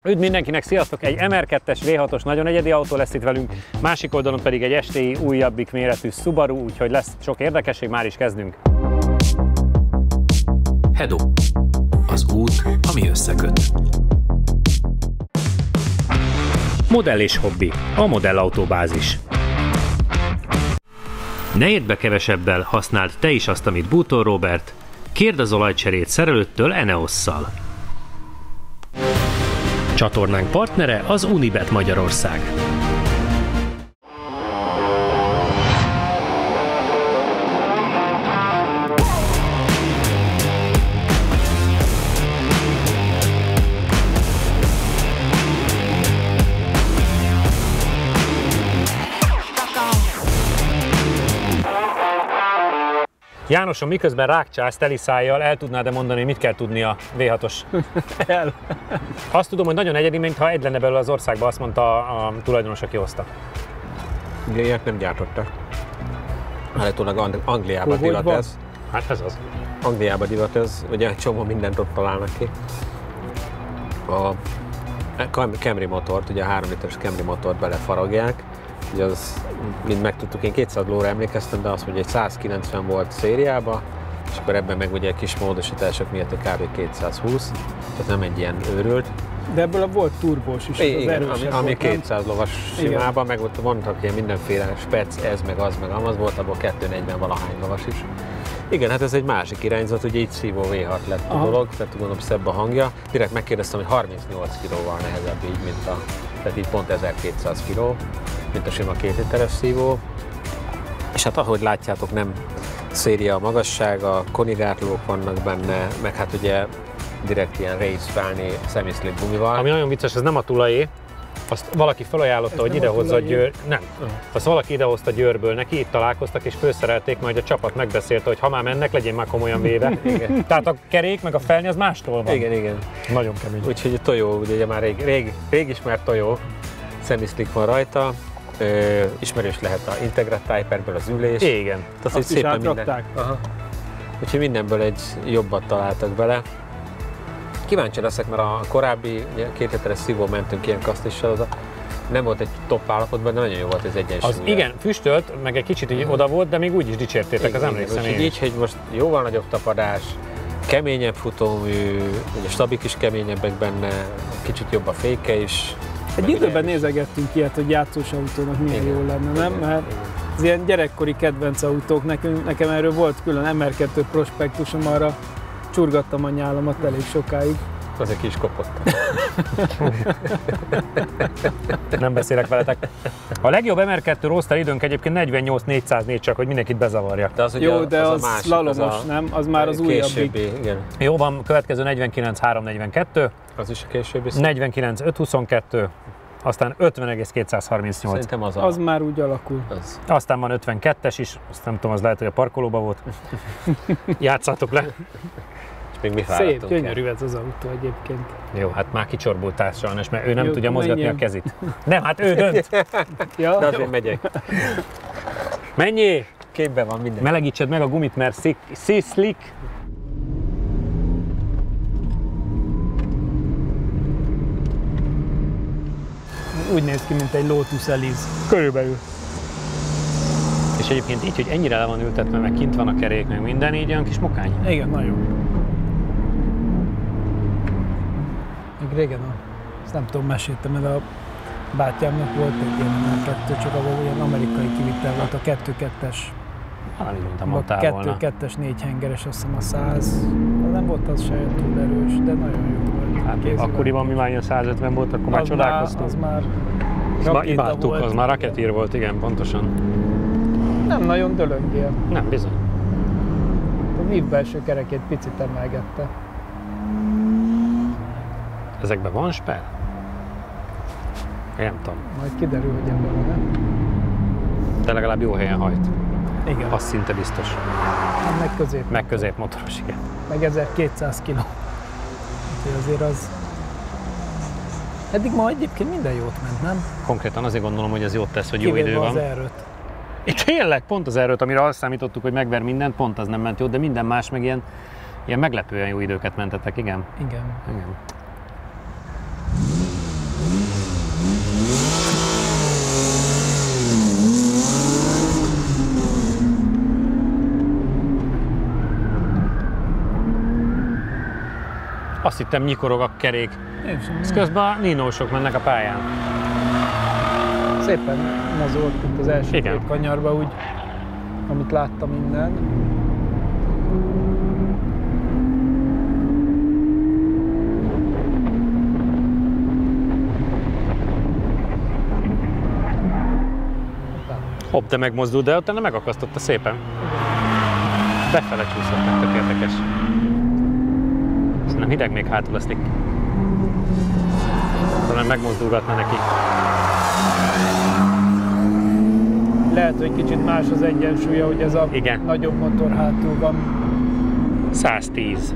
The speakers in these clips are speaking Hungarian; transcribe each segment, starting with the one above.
Üdv mindenkinek, sziasztok! Egy MR2-es V6-os nagyon egyedi autó lesz itt velünk, másik oldalon pedig egy STI újabbik méretű Subaru, úgyhogy lesz sok érdekesség, már is kezdünk. Hedo. Az út, ami összeköt. Modell és hobbi. A modellautóbázis. Ne érd be kevesebbel, használd te is azt, amit Bútor Róbert. Kérd az olajcserét szerelőttől Eneosszal. Csatornánk partnere az Unibet Magyarország. Jánosom, miközben rákcsálsz teli szájjal, el tudnád-e mondani, mit kell tudni a V6-os? El. Azt tudom, hogy nagyon egyedi, mintha egy lenne belőle az országban, azt mondta a tulajdonos, aki hozta. Ugye ilyet nem gyártottak. Állítólag Angliában divat ez. Hát ez az. Angliában divat ez, ugye egy csomó mindent ott találnak ki. A Camry motort, ugye a 3 literes Camry motort belefaragják. Ugye az, mint megtudtuk, én 200 lóra emlékeztem, de azt mondja, hogy 190 volt szériába, és akkor ebben meg ugye kis módosítások miatt egy kb. 220, tehát nem egy ilyen őrült. De ebből volt turbós is, igen, az ami 200 lovas simában, meg ott mondtak ilyen mindenféle spec, ez meg az volt, abból 240 valahány lovas is. Igen, hát ez egy másik irányzat, ugye így szívó V6 lett a dolog, tehát gondolom szebb a hangja. Direkt megkérdeztem, hogy 38 kilóval nehezebb így, mint tehát így pont 1200 kiló, mint a sima 2 literes szívó. És hát ahogy látjátok, nem széria a magassága, konigátlók vannak benne, meg hát ugye direkt ilyen race-fálni semi-slip gumival. Ami nagyon vicces, ez nem a tulajé, azt valaki felajánlotta, hogy idehozza Győr... Nem. Azt valaki idehozta Győrből neki, itt találkoztak és főszerelték, majd a csapat megbeszélte, hogy ha már mennek, legyen már komolyan véve. Igen. Tehát a kerék meg a felni az mástól van. Igen, igen. Nagyon kemény. Úgyhogy a tojó, ugye már rég ismert tojó, semi-slick van rajta. Ismerős lehet a Integra Typerből az ülés. Igen. Azt is átrakták. Úgyhogy mindenből egy jobbat találtak bele. Kíváncsi leszek, mert a korábbi 2 literes szívó mentünk ilyen kasztissal, az nem volt egy top állapotban, de nagyon jó volt ez egyensúly. Az igen, füstölt, meg egy kicsit így oda volt, de még úgy is dicsértétek, az emlékszem én. Így, hogy most jóval nagyobb tapadás, keményebb futómű, ugye stabik is keményebbek benne, kicsit jobb a féke is. Egy időben nézegettünk ilyet, hogy játszós autónak milyen jó lenne, nem? Mert az ilyen gyerekkori kedvenc autók, nekem erről volt külön MR2 prospektusom, arra csurgattam a nyálamat elég sokáig. Az egy kis kopott. Nem beszélek veletek. A legjobb MR2 roadster időnk egyébként 48-404, csak hogy mindenkit bezavarja. De az jó, de az másik, slalomos, nem? Az már az újabbik. Igen. Jó van, következő 49-342. Az is a későbbi. 49-522. Aztán 50,238. Szerintem az már úgy alakul. Aztán van 52-es is, azt nem tudom, az lehet, hogy a parkolóban volt. Játszátok le. És még mi szép, gyönyörű ez az autó egyébként. Jó, hát már kicsorbultál sajnos, mert ő nem tudja mozgatni a kezét. Nem, hát ő dönt. Ja. De azért megyek. Menjél! Képben van minden. Melegítsed meg a gumit, mert slick. Úgy néz ki, mint egy Lotus Elise. Körülbelül. És egyébként így, hogy ennyire le van ültetve, meg kint van a kerék, meg minden, így olyan kis mokány. Igen, nagyon. Még régen, ezt nem tudom, meséltem, de a bátyámnak volt egy ilyen MR2, csak ahol ilyen amerikai kivitel volt, a 2.2-es. Valamit mondtam, mondtál volna. 2.2-es 4 hengeres, azt hiszem a 100. Nem volt az se túl erős, de nagyon jó volt. Hát akkoriban mi már ilyen 150 volt, akkor már csodálkoztunk. Az már imádtuk, volt. Az már raketír volt, igen, pontosan. Nem nagyon dölöngél. Nem, bizony. A vív belső kerekét picit emelgette. Ezekben van spell? Én nem tudom. Majd kiderül, hogy ebben van, nem? De legalább jó helyen hajt. Igen. Az szinte biztos. Meg közép. Meg középmotoros, igen. Meg 1200 kg. Úgyhogy azért az... Eddig ma egyébként minden jót ment, nem? Konkrétan azért gondolom, hogy ez jót tesz, hogy jó idő van. Az R5. És tényleg, pont az R5, amire azt számítottuk, hogy megver mindent, pont az nem ment jót, de minden más meg ilyen meglepően jó időket mentettek, igen? Igen. Igen. Azt hittem nyikorog a kerék. Ez közben a ninósok mennek a pályán. Szépen mozolt itt az első Igen. két kanyarba, úgy, amit láttam innen. Hopp, de megmozdult, de utána megakasztotta szépen. Befele csúszott, meg tök érdekes. Szerintem hideg még hátul a slick. Talán megmozdulgatna neki. Lehet, hogy kicsit más az egyensúlya, hogy ez a Igen. nagyobb motor hátul van. 110.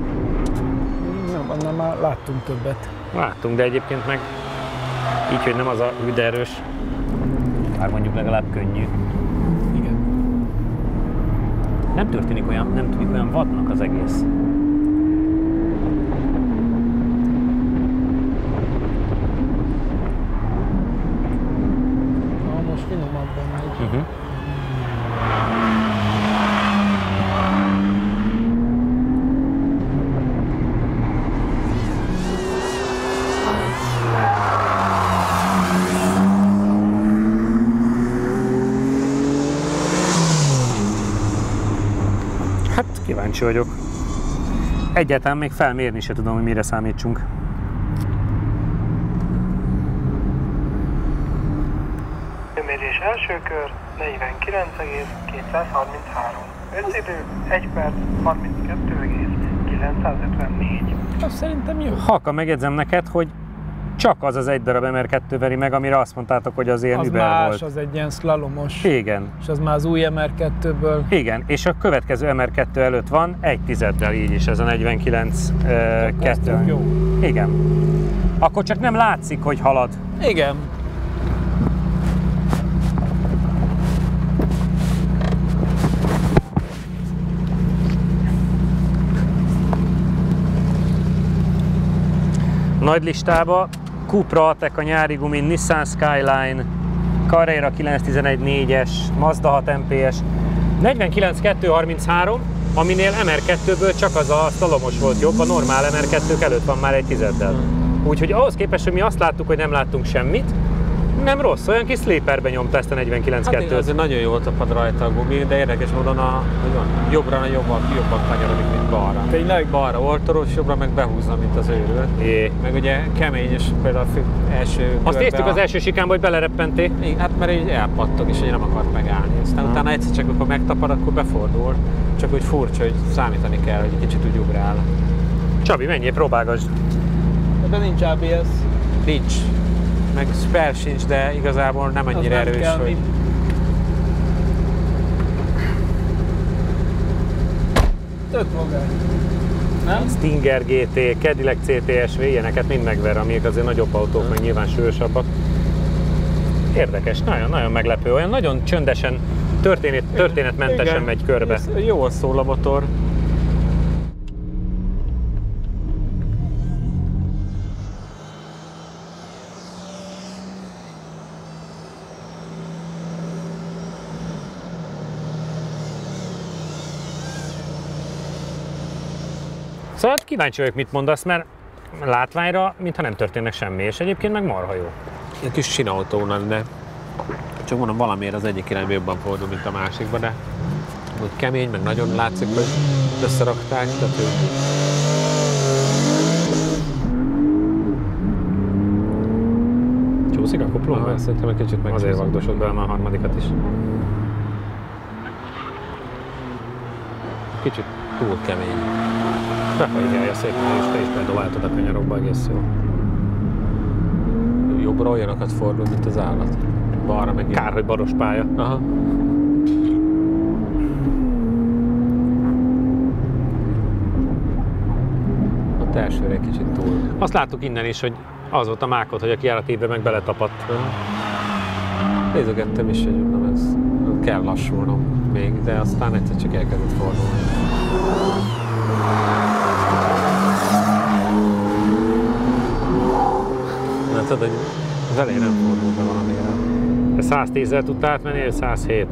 Nem, annál már láttunk többet. Láttunk, de egyébként meg így, hogy nem az a hű, de erős. Már mondjuk legalább könnyű. Igen. Nem történik olyan, nem tűnik olyan vadnak az egész. Na, most finomabban megy. Hát kíváncsi vagyok. Egyáltalán még felmérni se tudom, hogy mire számítsunk. Mérés első kör 49,233. Összidő 1 perc 32,954. Azt szerintem jó. Halkan megjegyzem neked, hogy csak az az egy darab MR2 veri meg, amire azt mondtátok, hogy az ilyen Az über más, volt. az egy ilyen szlalomos. Igen. És az már az új MR2-ből. Igen, és a következő MR2 előtt van egy tizeddel így is, ez a 49,2. Jó. Igen. Akkor csak nem látszik, hogy halad. Igen. Nagy listába Cupra Ateca nyári gumin, Nissan Skyline, Carrera 911-4-es, Mazda 6 MPS, 49,233, aminél MR2-ből csak az a szalomos volt jobb, a normál MR2-k előtt van már egy tizeddel. Úgyhogy ahhoz képest, hogy mi azt láttuk, hogy nem láttunk semmit, nem rossz, olyan kis sleeperbe nyomta ezt a 49,2-t. Hát azért nagyon jól tapad rajta a gumi, de érdekes módon jobbra jobban kanyarodik, mint balra. Tényleg? Balra oltoros, jobbra meg behúzza, mint az őrült. Jé. Meg ugye kemény, és például első Azt néztük az első sikánban, hogy belereppenté. Hát mert így elpattog, és így nem akart megállni. Aztán utána egyszer csak, akkor megtapad, akkor befordul. Csak úgy furcsa, hogy számítani kell, hogy egy kicsit úgy ugrál. Csabi, menjél, próbálgasd. Ebben nincs ABS. Nincs. Meg spare sincs, de igazából nem Az annyira nem erős, kell, hogy... mint- Tök magány. Nem? Stinger GT, Cadillac CTSV, ilyeneket mind megver, amik azért nagyobb autók, meg nyilván súlyosabbak. Érdekes, nagyon meglepő, olyan nagyon csöndesen, történetmentesen Igen, megy körbe. ez jól szól a motor. Szóval kíváncsi vagyok, mit mondasz, mert látványra, mintha nem történnek semmi, és egyébként meg marha jó. Egy kis sinautó lenne. Csak mondom, valamiért az egyik irányba jobban fordul, mint a másikba, de úgy kemény, meg nagyon látszik, hogy összerakták, tehát ő... Csúszik a kuplóban? Szerintem egy kicsit meg. Azért vagdosod be a harmadikat is. Kicsit túl kemény. Behagyjálja szépen, és te is bedobáltad a kanyarokba, egész jó. Jobbra olyanokat fordul, mint az állat. Balra meg Kár, hogy baros pálya. Aha. Ott elsőre egy kicsit túl. Azt láttuk innen is, hogy az volt a mákot, hogy a kijáratívbe meg beletapadt. Nézegettem is, hogy mondom, ez kell lassulnom még, de aztán egyszer csak elkezdett fordulni. Na tudod, hogy az elején nem fordul be valamire. 110-zel tudtál átmenni, 107.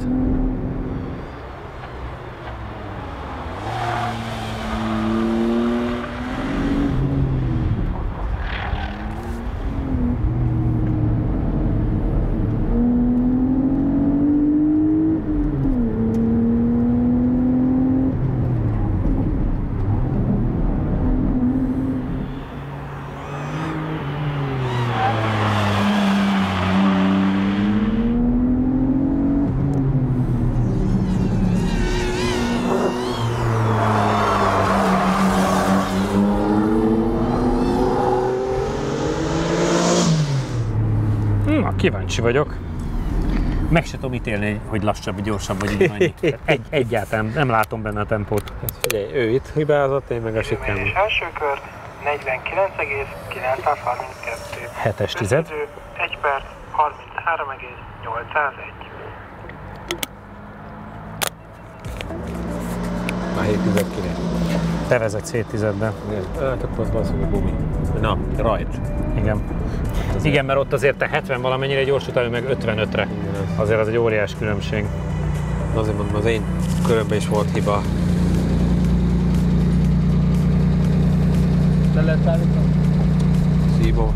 Na, kíváncsi vagyok. Meg se tudom ítélni, hogy lassabb, vagy gyorsabb, vagy így annyit. Egyáltalán nem látom benne a tempót. Figyelj, ő itt hibázott, én meg a sikám. Időmérés első kör 49,932. 7-es tized. 1 perc 33,801. Már 7,19. Te vezetsz 7-10-ben. Hát akkor az valószínűleg gumi. Na, rajt. Igen. Igen, mert ott azért te 70 valamennyire gyorsítál, ő meg 55-re. Azért az egy óriás különbség. Azért mondom, az én körömben is volt hiba. Le lehet állítani? Szívó.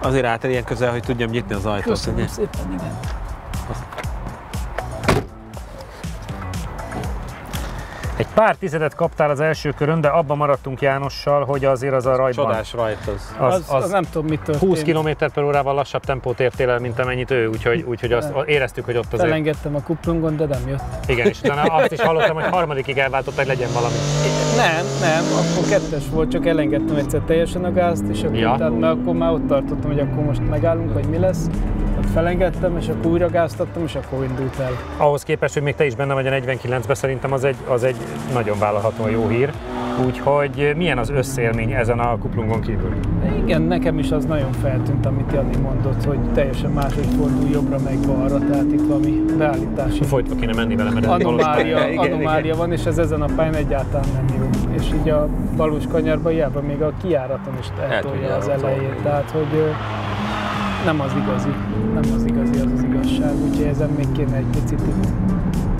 Azért állt el ilyen közel, hogy tudjam nyitni az ajtót. Köszönöm szépen, igen. Egy pár tizedet kaptál az első körön, de abban maradtunk Jánossal, hogy azért az a rajtban. Csodás rajt az. Az nem tudom, mit történt. 20 km/h-val lassabb tempót értél el, mint amennyit ő, úgyhogy azt éreztük, hogy ott azért... Elengedtem a kuplungon, de nem jött. Igen, és utána azt is hallottam, hogy harmadikig elváltott, hogy legyen valami. Nem, akkor kettes volt, csak elengedtem egyszer teljesen a gázt, és akkor, mert akkor már ott tartottam, hogy akkor most megállunk, hogy mi lesz. Ott felengedtem, és akkor újra gáztattam, és akkor indult el. Ahhoz képest, hogy még te is benne vagy a 49-ben, szerintem az egy nagyon vállalhatóan jó hír. Úgyhogy milyen az összélmény ezen a kuplungon kívül? Igen, nekem is az nagyon feltűnt, amit Jani mondott, hogy teljesen máshogy fordul jobbra meg balra, tehát itt valami beállítási Folytva kéne menni vele, mert anomália van, és ez ezen a pályán egyáltalán nem jó. És így a valós kanyarban hiába még a kijáraton is eltolja az elejét, tehát hogy nem az igazi, az az igazság, úgyhogy ezen még kéne egy picit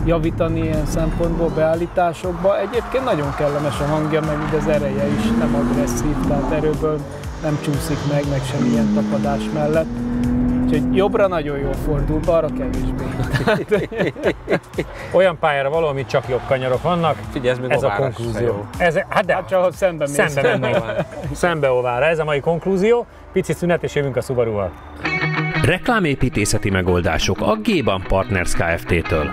javítani ilyen szempontból, beállításokba. Egyébként nagyon kellemes a hangja, meg az ereje is nem agresszív, tehát erőből nem csúszik meg semmilyen tapadás mellett. Úgyhogy jobbra nagyon jól fordul, balra kevésbé. Olyan pályára való, amit csak jobb kanyarok vannak, figyelj, ez a konklúzió. Hát csak szembe mész. Szembe óvára. Ez a mai konklúzió. Pici szünet, és jövünk a Subaruval. Reklámépítészeti megoldások a G-Ban Partners Kft-től.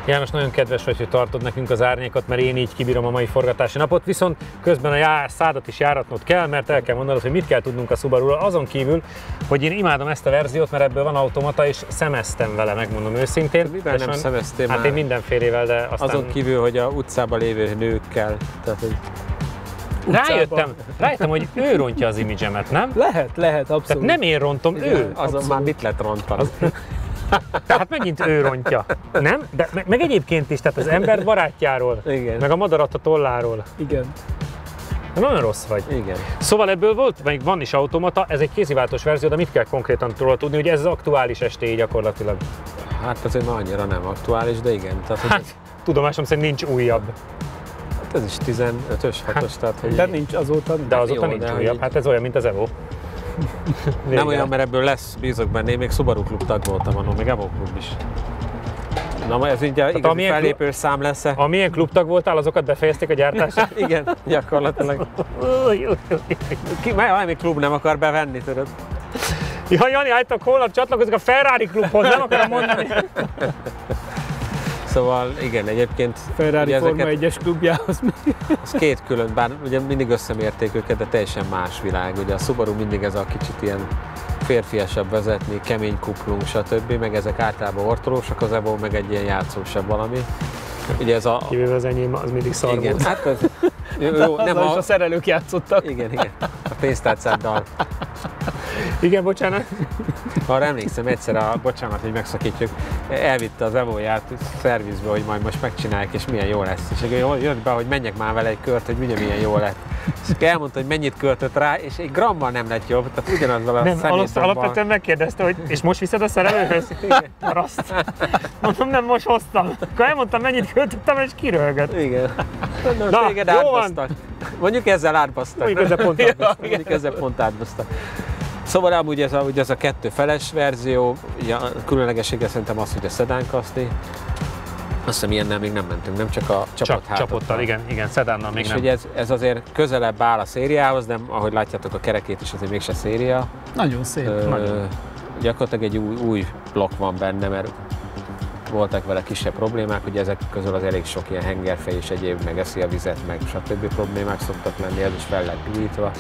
János, nagyon kedves vagy, hogy tartod nekünk az árnyékot, mert én így kibírom a mai forgatási napot, viszont közben a szádat is járatnod kell, mert el kell mondanod, hogy mit kell tudnunk a Subaruról, azon kívül, hogy én imádom ezt a verziót, mert ebből van automata, és szemeztem vele, megmondom őszintén. Mivel nem szemeztél Hát én mindenfélével, de aztán... Azon kívül, hogy a utcában lévő nőkkel, tehát hogy... Rájöttem, hogy ő rontja az imidzsemet, nem? Lehet, abszolút. Tehát nem én rontom, ő. Azon már mit lett rontani? Tehát megint ő rontja, nem? De meg egyébként is, tehát az ember barátjáról, igen. Meg a madarat a tolláról. Igen. Nagyon rossz vagy. Igen. Szóval ebből volt, meg van is automata, ez egy kéziváltós verzió, de mit kell konkrétan róla tudni, hogy ez az aktuális estély gyakorlatilag? Hát azért már annyira nem aktuális, de igen. Tehát, hát, tudomásom szerint nincs újabb. Hát ez is 15-ös, 6-os, tehát hogy... De nincs azóta. De azóta jó, nincs de újabb, így... hát ez olyan, mint az Evo. Nem olyan, mert ebből lesz, bízok benne, én még Subaru Klub tag voltam annól, még Evo Klub is. Na, ez így igazi fellépős szám lesz. Amilyen klubtag voltál, azokat befejezték a gyártását? Igen, gyakorlatilag. Valami klub nem akar bevenni, tudod? Ja, Jani, állítok, holnap csatlakozik a Ferrari klubhoz, nem akarom mondani. Szóval igen, egyébként... Ferrari Forma 1-es klubjához még. Az két külön, bár ugye mindig összemérték őket, de teljesen más világ. Ugye a Subaru mindig ez a kicsit ilyen férfiasabb vezetni, kemény kuplung, stb. Meg ezek általában ortolósak, az Evo meg egy ilyen játszósabb valami. Ugye ez a... Kivéve az enyém, az mindig szar igen, volt. hát az... Jó, nem a szerelők játszottak. Igen, a pénztárcáddal. Igen, bocsánat. Arra emlékszem egyszer, bocsánat, hogy megszakítjuk, elvitte az Evo-ját szervizbe, hogy majd most megcsinálják, és milyen jó lesz. És jött be, hogy menjek már vele egy kört, hogy milyen jó lett. És elmondta, hogy mennyit költött rá, és egy grammal nem lett jobb, tehát ugyanazzal a személyszomban. Alapvetően megkérdezte, hogy és most viszed a szerelőhöz? Paraszt. Mondom, nem most hoztam. Akkor elmondtam, mennyit költöttem, és kiröhögött. Igen. Na, téged átbasztak. Mondjuk ezzel átbasztak. Mondjuk ezzel pont átbasztak. Szóval amúgy ez a kettő feles verzió, ugye a különlegessége szerintem az, hogy a szedán kaszti. hiszem ilyennel még nem mentünk, nem csak a Csapottal, igen, szedánnal még és nem. hogy ez azért közelebb áll a szériához, de ahogy látjátok a kerekét is azért mégse széria. Nagyon szép. Gyakorlatilag egy új blokk van benne, mert voltak vele kisebb problémák, ugye ezek közül az elég sok ilyen hengerfej és egyéb, meg eszi a vizet, meg stb. Problémák szoktak lenni, ez is fel lett gyújtva,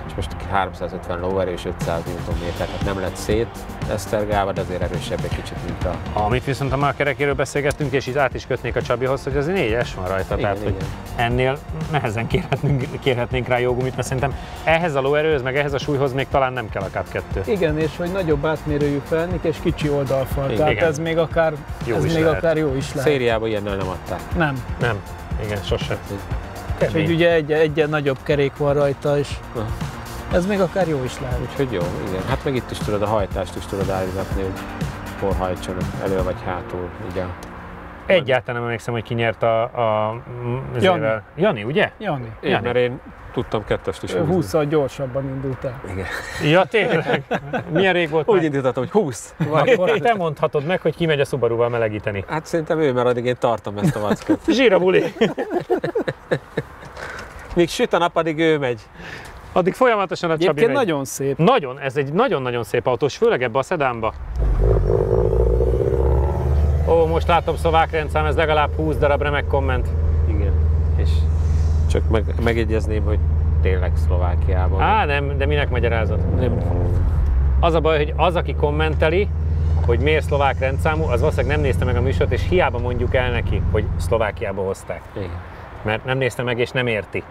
és most 350 lóerő és 500 Nm, tehát nem lett szét esztergálva, de azért erősebb egy kicsit, mint a... Amit viszont a kerekéről beszélgettünk, és így át is kötnék a Csabihoz, hogy azért 4-es van rajta, Igen, tehát igen. hogy ennél nehezen kérhetnénk rá jó gumit, mert szerintem ehhez a lóerőhöz, meg ehhez a súlyhoz még talán nem kell a Cup 2. Igen, és hogy nagyobb átmérőjű felnik és kicsi oldalfal, Igen. tehát ez még akár jó is lehet. Szériában ilyennel nem adták. Nem. Igen, sosem. És hogy ugye egy nagyobb kerék van rajta, és ez még akár jó is lehet. Úgyhogy jó, igen. Hát meg itt is tudod, a hajtást is tudod állítani, hogy hol hajtson elő vagy hátul. Igen. Egyáltalán nem emlékszem, hogy ki nyert Jani. Jani, ugye? Jani. Én, mert én tudtam 2-est is húzni. 20-szal gyorsabban indult el. Igen. Ja, tényleg? Milyen rég volt Úgy már? indítottam, hogy 20. Akkor te mondhatod meg, hogy ki megy a Subaruval melegíteni. Hát szerintem ő, mert addig én tartom ezt a vackot. Zsíra buli! Míg süt a nap, addig ő megy. Addig folyamatosan a Csabi Egyébként megy. nagyon szép. Nagyon, ez egy nagyon-nagyon szép autós, főleg ebbe a szedánba. Ó, most látom szlovák rendszám, ez legalább 20 darab remek komment. Igen. És csak megjegyezném, hogy tényleg Szlovákiában. Á, nem, de minek magyarázod? Nem. Az a baj, hogy az, aki kommenteli, hogy miért szlovák rendszámú, az valószínűleg nem nézte meg a műsort, és hiába mondjuk el neki, hogy Szlovákiába hozták. Igen. Mert nem nézte meg és nem érti,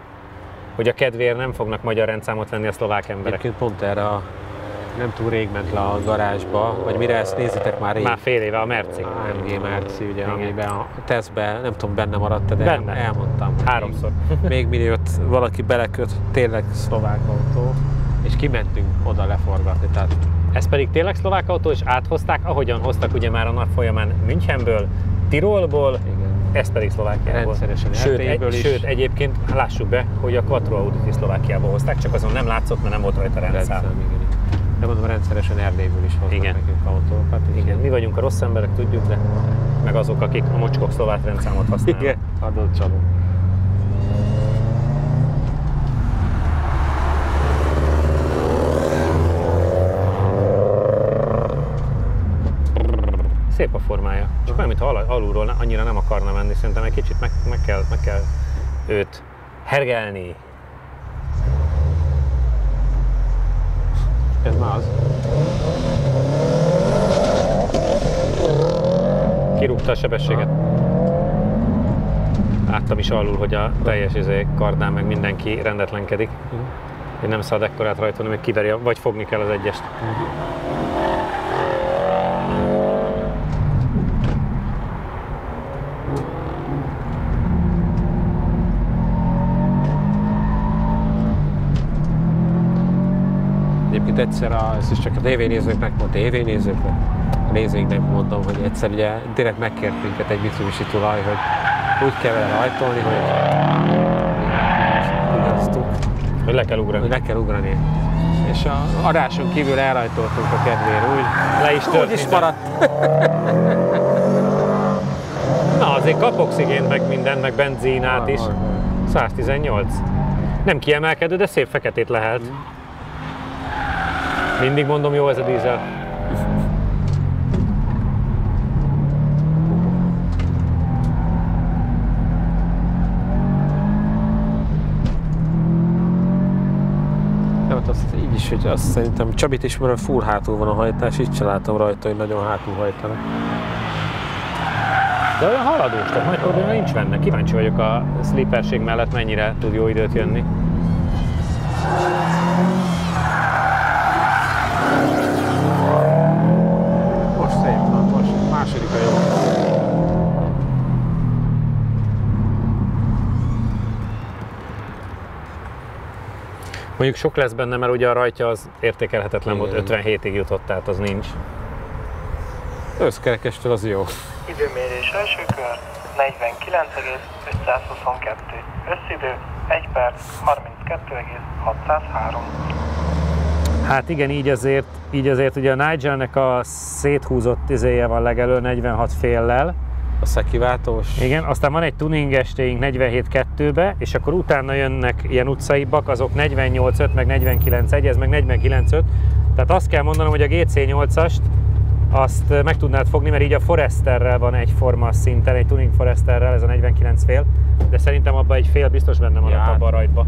hogy a kedvéért nem fognak magyar rendszámot venni a szlovák emberek. Egyébként pont erre nem túl rég ment le a garázsba, vagy mire ezt nézitek már rég. Már fél éve a Merci. AMG Merci, ugye, Igen. amiben a tesztben, nem tudom, benne maradt, de Benne. elmondtam. Háromszor. Még mielőtt valaki beleköt, tényleg szlovák autó, és kimentünk oda leforgatni. Tehát Ez pedig tényleg szlovák autó, és áthozták, ahogyan hoztak ugye már a nap folyamán Münchenből, Tirolból, igen. ez pedig Szlovákiából. Rendszeresen Erdélyből is. Sőt, egyébként lássuk be, hogy a Quattro Audit is Szlovákiából hozták, csak azon nem látszott, mert nem volt rajta rendszám. Igen. De mondom, rendszeresen Erdélyből is hoznak Igen. nekünk autókat. Igen, mi vagyunk a rossz emberek, tudjuk, de meg azok, akik a mocskok szlovák rendszámot használnak. Igen, adott csaló. Szép a formája. Csak olyan, mintha alulról annyira nem akarna menni, szerintem egy kicsit meg kell őt hergelni. Ez már az. Kirúgta a sebességet. Láttam is alul, hogy a teljes kardán meg mindenki rendetlenkedik. Hogy nem szabad ekkorát rajtolni, még kiveri, vagy fogni kell az egyest. Egyébként egyszer, ezt is csak a tévénézőknek mondta, tévénézőknek, a nézőinknek mondom, hogy egyszer ugye direkt megkért minket egy Mitsubishi tulaj, hogy úgy kell vele rajtolni, Hogy le kell ugrani. hogy le kell ugrani. És a adáson kívül elrajtoltunk a kedvéért úgy, Le is tört úgy is minden. maradt. Na, azért kap oxigént, meg mindent, meg benzinát is. 118. Nem kiemelkedő, de szép feketét lehet. Mindig mondom, jó ez a dízel. Nem, hát azt így is, hogy azt szerintem Csabit ismerem, full hátul van a hajtás, így sem látom rajta, hogy nagyon hátul hajtanak. De olyan haladós, tehát nagy probléma nincs benne. Kíváncsi vagyok a slipperség mellett, mennyire tud jó időt jönni. Most szép van, most második a jó. Mondjuk sok lesz benne, mert ugye a rajtja az értékelhetetlen volt, Igen. 57-ig jutott, tehát az nincs. Összkerekestől az jó. Időmérés első kör 49,522. Összidő 1 perc 32,603. Hát igen, így azért ugye a Nigelnek a széthúzott izéje van legelő 46 féllel, A szekiváltós. Igen, aztán van egy tuning estéink 47.2-be, és akkor utána jönnek ilyen utcaibbak, azok 48.5, meg 49.1, ez meg 49.5. Tehát azt kell mondanom, hogy a GC8-ast azt meg tudnád fogni, mert így a Foresterrel van egyforma szinten, egy tuning Foresterrel, ez a 49 fél, de szerintem abban egy fél biztos benne maradt abban a rajtba.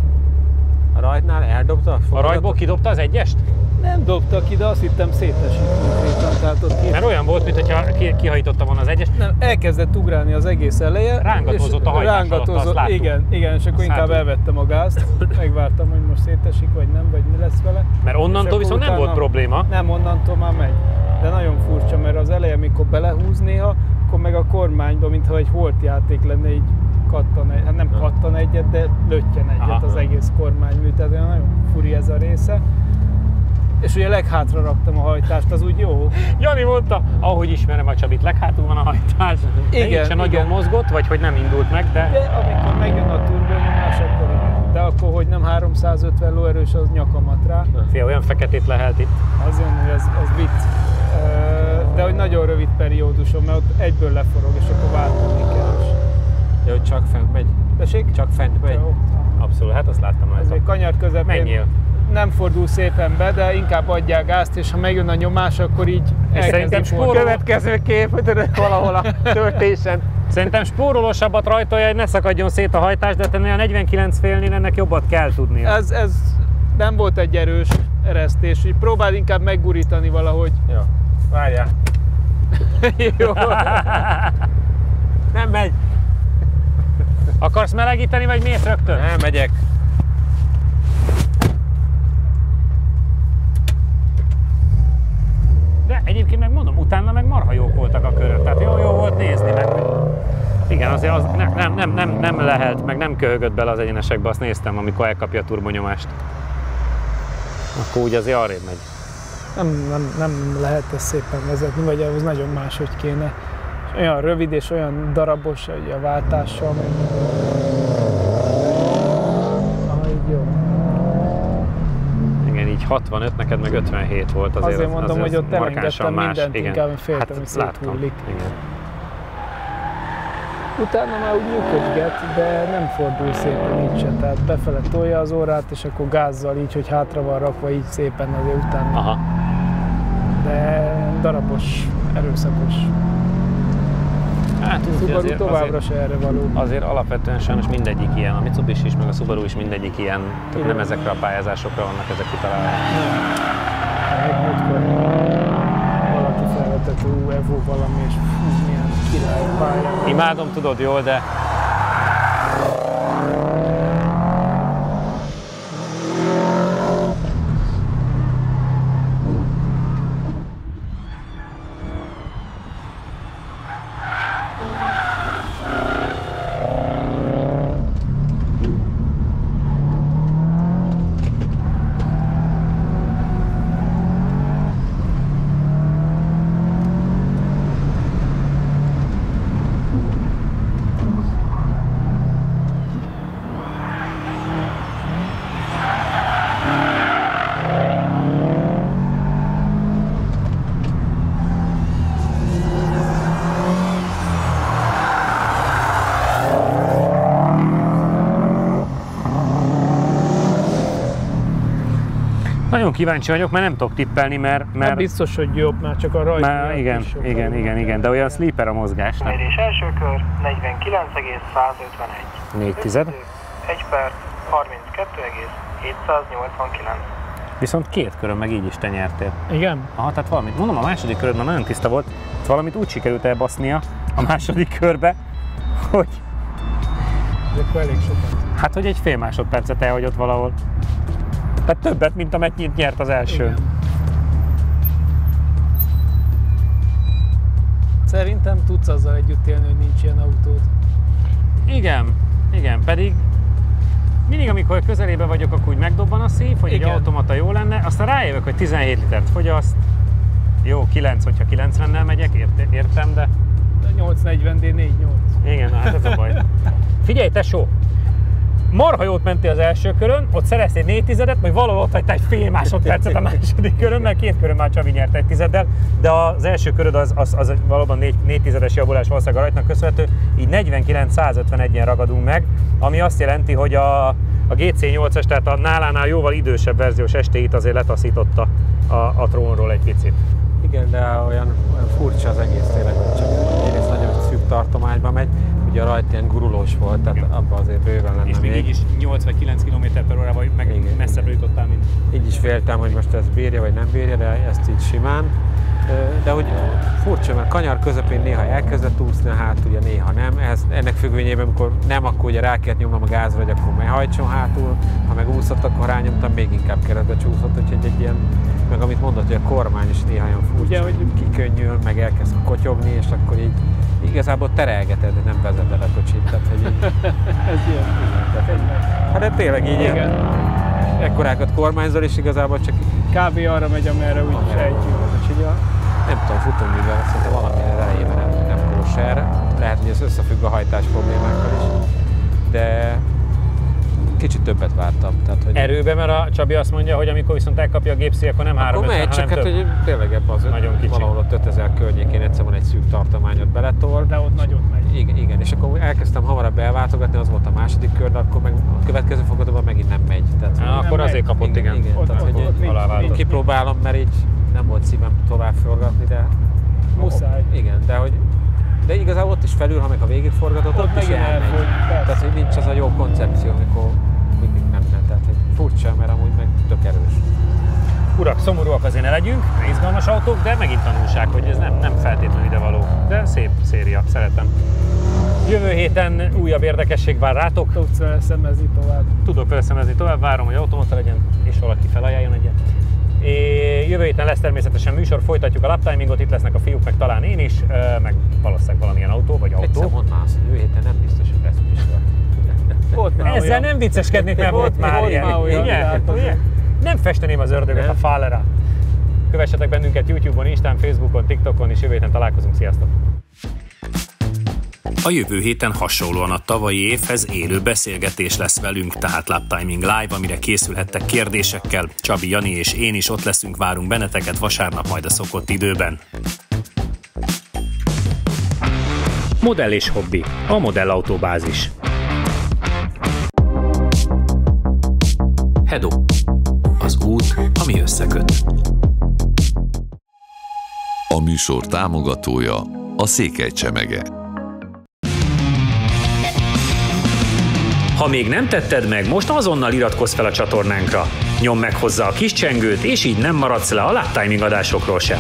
A rajtnál eldobta? A rajtból kidobta az egyest? Nem dobta ki, de azt hittem szétesít konkrétan. Tehát ott Mert olyan volt, mintha kihajította volna az egyest. nem, elkezdett ugrálni az egész eleje. Rángatózott a hajtás alatt, azt láttuk. Igen, és akkor Azt inkább láttuk. elvettem a gázt. Megvártam, hogy most szétesik, vagy nem, vagy mi lesz vele. Mert onnantól viszont nem volt probléma. Nem, onnantól már megy. De nagyon furcsa, mert az eleje, mikor belehúz néha, akkor meg a kormányba, mintha egy holtjáték lenne, így kattan egy, hát nem kattan egyet, de löttyen egyet az egész kormánymű, tehát olyan nagyon furi ez a része. És ugye leghátra raktam a hajtást, az úgy jó. Jani mondta, ahogy ismerem a Csabit, leghátul van a hajtás. Igen, Se nagyon mozgott, vagy hogy nem indult meg, de... De amikor megjön a turbonyomás, akkor igen. De akkor, hogy nem 350 lóerős, az nyakamat rá. Fia, olyan feketét lehet itt. Az jön, hogy az vicc. De hogy nagyon rövid perióduson, mert ott egyből leforog, és akkor váltani kell. Ja, hogy csak fent megy. Tessék? Csak fent megy. Jó. Abszolút, hát azt láttam Ez rajta. egy kanyar közepén. Menjél. Nem fordul szépen be, de inkább adják gázt, és ha megjön a nyomás, akkor így szerintem spórol- Következő kép, hogy valahol a töltésen. Szerintem spórolósabbat rajtolja, hogy ne szakadjon szét a hajtás, de ennél a 49 félnél ennek jobbat kell tudnia. Ez nem volt egy erős eresztés, így próbáld inkább meggurítani valahogy. Jó, várjál. Jó. Nem megy. Akarsz melegíteni, vagy mész rögtön? Nem megyek. De egyébként meg mondom, utána meg marha jók voltak a körök, tehát jó volt nézni meg. Igen, azért az nem lehelt, meg nem köhögött bele az egyenesekbe, azt néztem, amikor elkapja a turbonyomást. Akkor úgy azért arrébb megy. Nem lehet ezt szépen vezetni, vagy ahhoz nagyon máshogy kéne. És olyan rövid és olyan darabos, hogy a váltással meg... Így jó. Igen, így 65, neked meg 57 volt Azért mondom, hogy ott markánsan elengedtem más. mindent, Igen. inkább féltem, hogy láttam. széthullik. Igen. Utána már úgy nyugodget, de nem fordul szépen így se, tehát befele tolja az órát, és akkor gázzal így, hogy hátra van rakva, így szépen azért utána. Aha. De darabos, erőszakos. Hát Subaru továbbra se erre való. Azért alapvetően sajnos mindegyik ilyen, a Mitsubishi is, meg a Subaru is mindegyik ilyen, tehát nem ezekre a pályázásokra vannak ezek kitalálva. Még múltkor valaki felvetett, Evo valami, és milyen király pálya. Imádom, tudod jól, de nagyon kíváncsi vagyok, mert nem tudok tippelni, mert Nem biztos, hogy jobb, már csak a rajta. már igen, de olyan sleeper a mozgás. Nem? Mérés első kör 49,151. 4 tized. 1 perc 32,789. Viszont 2 körön meg így is te nyertél. Igen? Aha, tehát valamit, mondom, a második köröd már nagyon tiszta volt, valamit úgy sikerült elbasznia a második körbe, hogy De akkor elég sokat. hát, hogy egy fél másodpercet elhagyott valahol. Tehát többet, mint amennyit nyert az első. Igen. Szerintem tudsz azzal együtt élni, hogy nincs ilyen autód. Igen, pedig mindig, amikor közelébe vagyok, akkor úgy megdobban a szív, hogy egy Igen. automata jó lenne, aztán rájövök, hogy 17 litert fogyaszt. Jó, 9, hogyha 90-nel megyek, értem, de... 840D 4.8. Igen, hát ez a baj. Figyelj, tesó! marha jót mentél az első körön, ott szereztél 4 tizedet, majd valahol ott hagytál egy fél másodpercet a második körön, mert 2 körön már Csabi nyert 1 tizeddel, de az első köröd az valóban 4 tizedes javulás valószínűleg a rajtnak köszönhető, így 49-151-en ragadunk meg, ami azt jelenti, hogy a GC8-as, tehát a nálánál jóval idősebb verziós STI-t azért letaszította a trónról egy picit. Igen, de olyan furcsa az egész tényleg, hogy csak egyrészt nagyon szűk tartományba megy, ugye a rajt ilyen gurulós volt, tehát abban azért bőven lenne. És még így is 8 vagy 9 km/h, vagy meg igen, messzebbre jutottál, mint... Így is féltem, hogy most ez bírja vagy nem bírja, de ezt így simán. De hogy furcsa, mert kanyar közepén néha elkezdett úszni a hátulja, néha nem. Ennek függvényében, amikor nem, akkor ugye rá kellett nyomnom a gázra, hogy akkor hajtson hátul, ha meg úszott, akkor rányomtam, még inkább keretbe csúszott, úgyhogy egy ilyen, meg amit mondott, hogy a kormány is néha olyan furcsa, ugye, hogy kikönnyül, meg elkezd kotyogni, és akkor így igazából terelgeted, de nem vezet el a kocsit. Tehát, hogy így, Ez ilyen. Hát de tényleg így ilyen ekkorákat kormányzol, és igazából csak kb. Arra megy, amerre úgy sejtjük. Nem tudom, futóművel, szerintem valami elejében nem kóser. Lehet, hogy ez összefügg a hajtás problémákkal is, de kicsit többet vártam. Tehát, hogy erőbe, mert a Csabi azt mondja, hogy amikor viszont elkapja a gépszi, akkor nem 3 akkor megy, csak hát, hogy tényleg ebben az valahol ott 5000 környékén egyszer van egy szűk tartományot beletol. De ott nagyot megy. Igen, és akkor elkezdtem hamarabb elváltogatni, az volt a második kör, de akkor meg a következő fogadóban megint nem megy. Tehát, akkor azért kapott, igen. Tehát, hogy kipróbálom, mert így nem volt szívem tovább forgatni, de muszáj. Igen, de igazából ott is felül, ha meg a végig forgatott, ott is elmegy. Tehát, hogy nincs az a jó koncepció, amikor mindig nem ment. Tehát, hogy furcsa, mert amúgy meg tök erős. Urak, szomorúak azért ne legyünk, izgalmas autók, de megint tanulság, hogy ez nem feltétlenül idevaló. De szép széria, szeretem. Jövő héten újabb érdekesség vár rátok. Tudsz vele szemezni tovább. Tudok vele szemezni tovább, várom, hogy automata legyen, és valaki felajánljon egyet. Jövő héten lesz természetesen műsor, folytatjuk a laptimingot, itt lesznek a fiúk, meg talán én is, meg valószínűleg valamilyen autó, vagy autó. Egyszer mondd már azt, hogy jövő héten nem biztos, hogy lesz műsor. Ezzel olyan. Nem vicceskednék, mert volt már ilyen. Ugye? Nem festeném az ördögöt a fálera. Kövessetek bennünket YouTube-on, Instán, Facebookon, TikTokon, és jövő héten találkozunk. Sziasztok! A jövő héten hasonlóan a tavalyi évhez élő beszélgetés lesz velünk, tehát Laptiming Live, amire készülhettek kérdésekkel. Csabi, Jani és én is ott leszünk, várunk benneteket vasárnap majd a szokott időben. Modell és hobbi, a modellautóbázis. Hedo, az út, ami összeköt. A műsor támogatója a Székely Csemege. Ha még nem tetted meg, most azonnal iratkozz fel a csatornánkra. Nyomd meg hozzá a kis csengőt, és így nem maradsz le a Laptiming adásokról sem.